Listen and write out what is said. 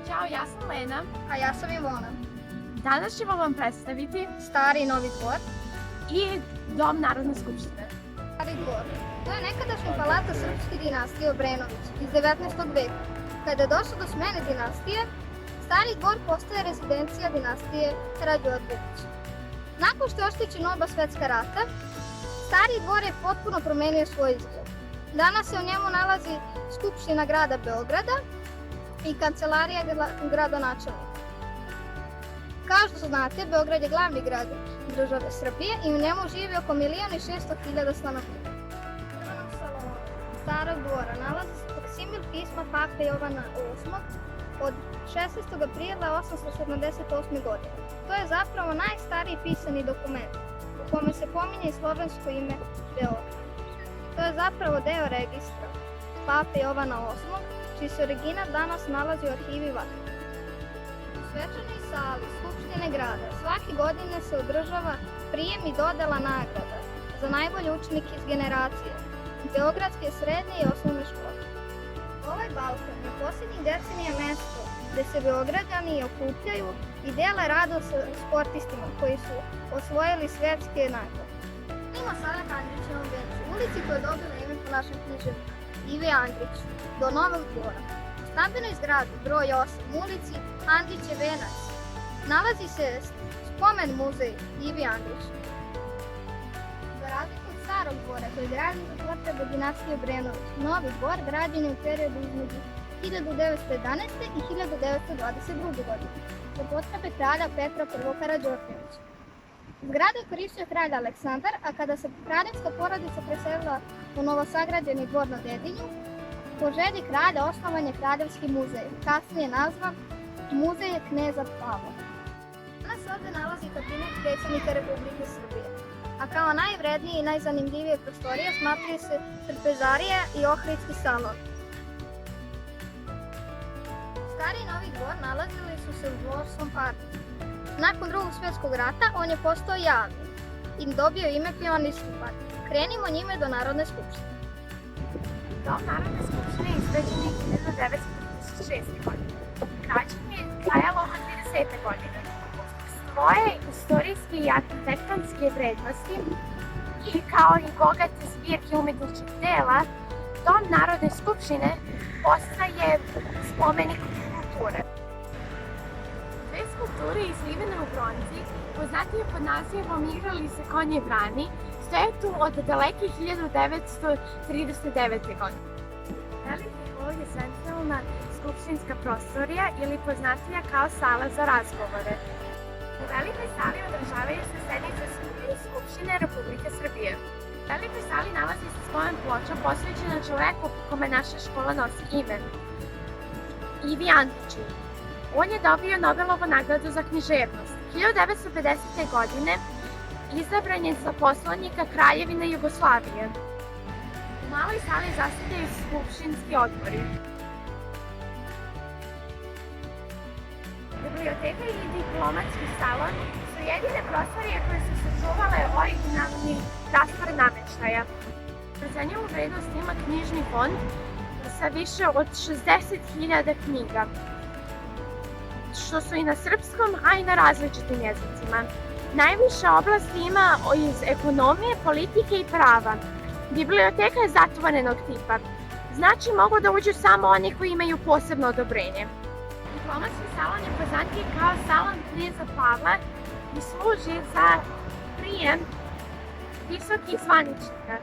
Ćao, ja sam Lena. A ja sam Ivona. Danas ćemo vam predstaviti Stari Novi Dvor. i Dom Narodne skupštine. Stari Dvor. To je nekadašnja palata srpske dinastije Obrenović iz 19. veka. Kada je došlo do smene dinastije, Stari Dvor postaje rezidencija dinastije Karađorđević. Nakon što je oštećena oba svetska rata, Stari Dvor je potpuno promenio svoj izgled. Danas se u njemu nalazi Skupština grada Beograda i kancelarija gradonačelnika. Kao što znate, Beograd je glavni grad države Srbije i u njemu živi oko 1.600.000 stanovnika. U salonu Starog dvora nalazi se faksimil pisma Pape Jovana VIII od 16. aprila 878. godine. To je zapravo najstariji pisani dokument u kome se pominje i slovensko ime Beograd. To je zapravo deo registra Pape Jovana VIII, čiji se original danas nalazi u arhivi Vatikana. U svečanoj sali Skupštine grada svake godine se održava prijem i dodela nagrada za najbolje učenike iz generacije Beogradske srednje i osnovne škole. Ovaj balkon je posljednjih decenija mesto gde se Beograđani okupljaju i dele radost sa sportistima koji su osvojili svetske nagrade. Ima sada Andrićevom vencu, ulici koja je dobila ime po našem književniku Ive Andriću, do Novog Dvora. U stambenoj zgradi broj 8 u ulici Andrićev venac nalazi se spomen muzej Ivi Andriću. Za razliku od Starog dvora koji je građen za potrebe dinastije Obrenović, Novi Dvor građen je u periodu između 1911. i 1922. godine za potrebe kralja Petra I. Karađorđevića. Zgradu je koristio kralj Aleksandar, a kada se kraljevska porodica preselila u novosagrađeni dvor na Dedinju, po želji kralja osnovan je Kraljevski muzej, kasnije nazvan Muzej kneza Pavla. Danas se ovde nalazi kabinet predsjednika Republike Srbije, a kao najvrednije i najzanimljivije prostorije smatraju se trpezarija i ohridski salon. Stari i Novi Dvor nalazili su se u Dvorskom parku. Nakon Drugog svjetskog rata on je postao javni i dobio ime Pionirski park. Krenimo njime do Narodne skupštine. Dom Narodne skupštine izgrađen je 1936. godine. Građenje je trajalo oko 30. godine. Svoje istorijske i arhitektonske vrednosti i kao i bogate zbirke umetničkih dela, Dom Narodne skupštine postaje spomenik kulture. Dve skulpture izlivene u bronzi, poznatije pod nazivom Igralice konje vrani, stoje tu od daleke 1939. godine. Veliki hol je centralna skupštinska prostorija ili poznatija kao sala za razgovore. U velikoj sali održavaju se sednice Skupštine Republike Srbije. U velikoj sali nalazi se spomen ploča posvećena čoveku kome naša škola nosi ime, Ivi Andriću. On je dobio Nobelovu nagradu za književnost. 1950. godine izabran je za poslanika Kraljevine Jugoslavije. U maloj sali zasedaju skupštinski odbori. Biblioteka i diplomatski salon su jedine prostorije koje su sačuvale originalni raspored nameštaja. Procenjivu vrednost ima knjižni fond sa više od 60.000 knjiga, što su i na srpskom, a i na različitim jezicima. Najviše oblasti ima iz ekonomije, politike i prava. Biblioteka je zatvorenog tipa, znači mogu da uđu samo oni koji imaju posebno odobrenje. Diplomatski salon je poznatiji kao salon kneza Pavla i služi za prijem visokih zvaničnika.